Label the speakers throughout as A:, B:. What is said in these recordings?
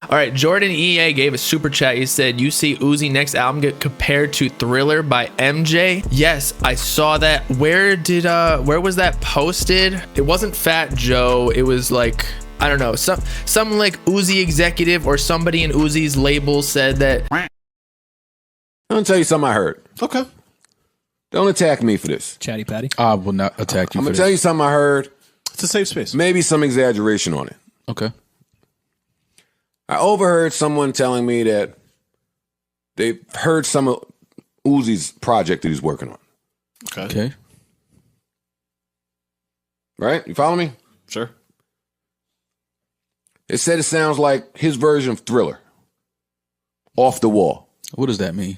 A: All right, Jordan EA gave a super chat. He said, you see Uzi next album get compared to Thriller by MJ? Yes, I saw that. Where was that posted? It wasn't Fat Joe. It was like, I don't know, some like Uzi executive or somebody in Uzi's label said that.
B: I'm gonna tell you something I heard.
C: Okay.
B: Don't attack me for this.
D: Chatty Patty.
E: I will not attack you.
B: I'm gonna tell you something I heard.
C: It's a safe space.
B: Maybe some exaggeration on it.
E: Okay.
B: I overheard someone telling me that they heard some of Uzi's project that he's working on.
E: Okay.
B: Right? You follow me?
C: Sure.
B: It said it sounds like his version of Thriller. Off the wall.
E: What does that mean?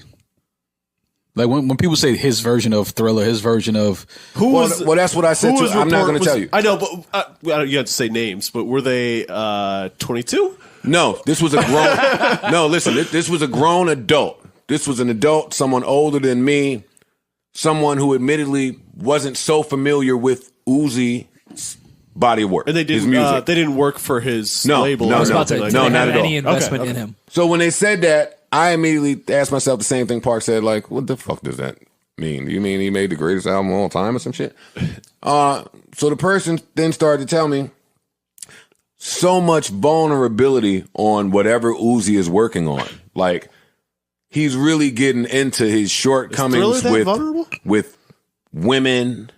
E: Like when people say his version of Thriller, his version of
B: Well, that's what I said too. I'm not going to tell you.
C: I know, but you have to say names. But were they 22?
B: No, this was a grown. No, listen. This was a grown adult. This was an adult, someone older than me, someone who admittedly wasn't so familiar with Uzi's body of work.
C: And they
B: his music.
C: they didn't work for his label.
B: No,
C: or
B: no,
C: something
D: no,
C: like
B: no,
C: that.
B: not at all.
D: Any investment in him.
B: So when they said that, I immediately asked myself the same thing Park said, like, what the fuck does that mean? Do you mean he made the greatest album of all time or some shit? So the person then started to tell me so much vulnerability on whatever Uzi is working on. Like, he's really getting into his shortcomings with women.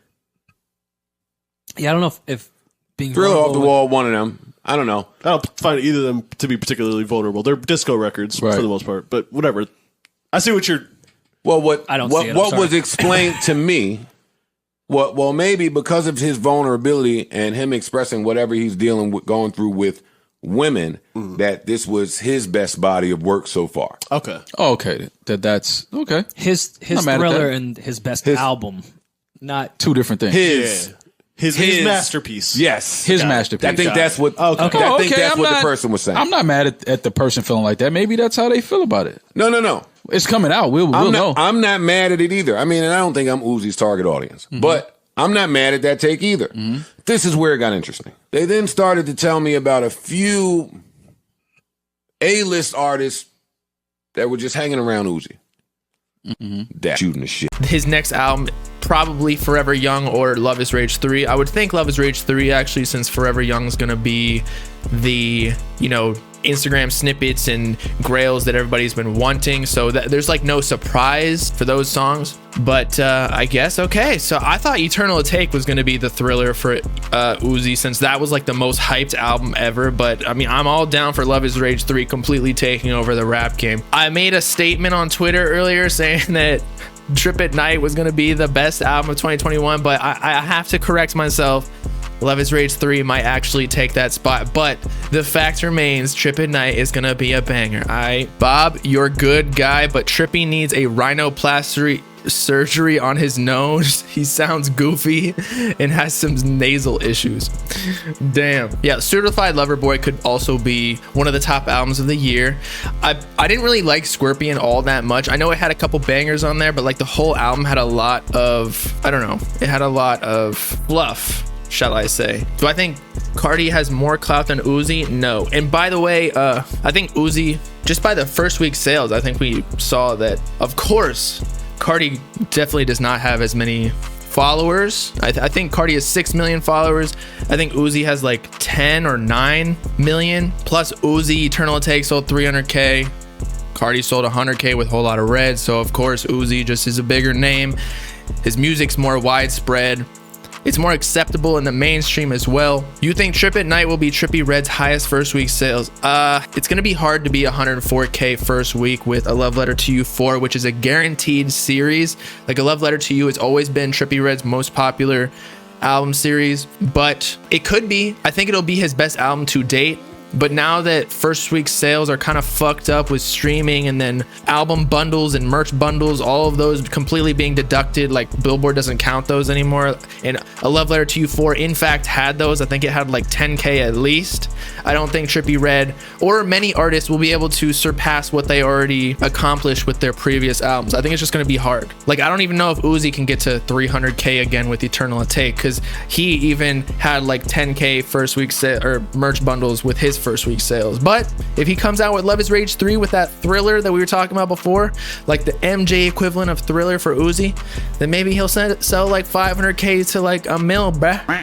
D: Yeah, I don't know if being
B: Thriller Off the Wall, one of them. I don't know.
C: I don't find either of them to be particularly vulnerable. They're disco records for the most part, but whatever. I see what you're.
B: Well, what
D: sorry.
B: was explained to me? Well, maybe because of his vulnerability and him expressing whatever he's dealing with, going through with women, that this was his best body of work so far.
C: Okay.
E: Oh, okay. That's okay.
D: His
E: Not mad at
D: Thriller
E: that.
D: and his best album, not
E: Two different things.
C: His masterpiece.
B: Yes.
E: His masterpiece.
B: I think that's what.
C: Okay.
B: I think that's
E: I'm
B: what
E: not-
B: the person was saying.
E: I'm not mad at the person feeling like that. Maybe that's how they feel about it.
B: No.
E: It's coming out. We'll know.
B: I'm not mad at it either. I mean, and I don't think I'm Uzi's target audience, but I'm not mad at that take either. This is where it got interesting. They then started to tell me about a few A-list artists that were just hanging around Uzi. That shooting the shit.
A: His next album, probably Forever Young or Love is Rage 3. I would think Love is Rage 3, actually, since Forever Young is going to be the, Instagram snippets and grails that everybody's been wanting. So there's like no surprise for those songs. But I guess, okay. So I thought Eternal Take was going to be the Thriller for Uzi, since that was like the most hyped album ever. But I mean, I'm all down for Love is Rage 3 completely taking over the rap game. I made a statement on Twitter earlier saying that Trip at Night was going to be the best album of 2021, but I have to correct myself. Love is Rage 3 might actually take that spot, but the fact remains, Trip at Night is going to be a banger. All right, Bob, you're a good guy, but Trippy needs a rhinoplasty surgery on his nose. He sounds goofy and has some nasal issues. Damn. Yeah, Certified Lover Boy could also be one of the top albums of the year. I didn't really like Scorpion all that much. I know it had a couple bangers on there, but like the whole album had a lot of, I don't know, it had a lot of fluff, shall I say. Do I think Cardi has more clout than Uzi? No. And by the way, I think Uzi, just by the first week sales, I think we saw that, of course, Cardi definitely does not have as many followers. I think Cardi has 6 million followers. I think Uzi has like 10 or 9 million. Plus Uzi, Eternal Take sold 300K. Cardi sold 100K with Whole Lotta Red. So of course Uzi just is a bigger name. His music's more widespread. It's more acceptable in the mainstream as well. You think Trip at Night will be Trippie Redd's highest first week sales? It's gonna be hard to be 104K first week with A Love Letter to You 4, which is a guaranteed series. Like A Love Letter to You has always been Trippie Redd's most popular album series, but it could be. I think it'll be his best album to date. But now that first week sales are kind of fucked up with streaming and then album bundles and merch bundles, all of those completely being deducted, like Billboard doesn't count those anymore. And A Love Letter to You 4, in fact, had those. I think it had like 10K at least. I don't think Trippie Redd or many artists will be able to surpass what they already accomplished with their previous albums. I think it's just going to be hard. Like, I don't even know if Uzi can get to 300K again with Eternal Take, because he even had like 10K first week set or merch bundles with his first week sales. But if he comes out with Love Is Rage 3 with that Thriller that we were talking about before, like the MJ equivalent of Thriller for Uzi, then maybe he'll sell like 500K to like a mil, bruh.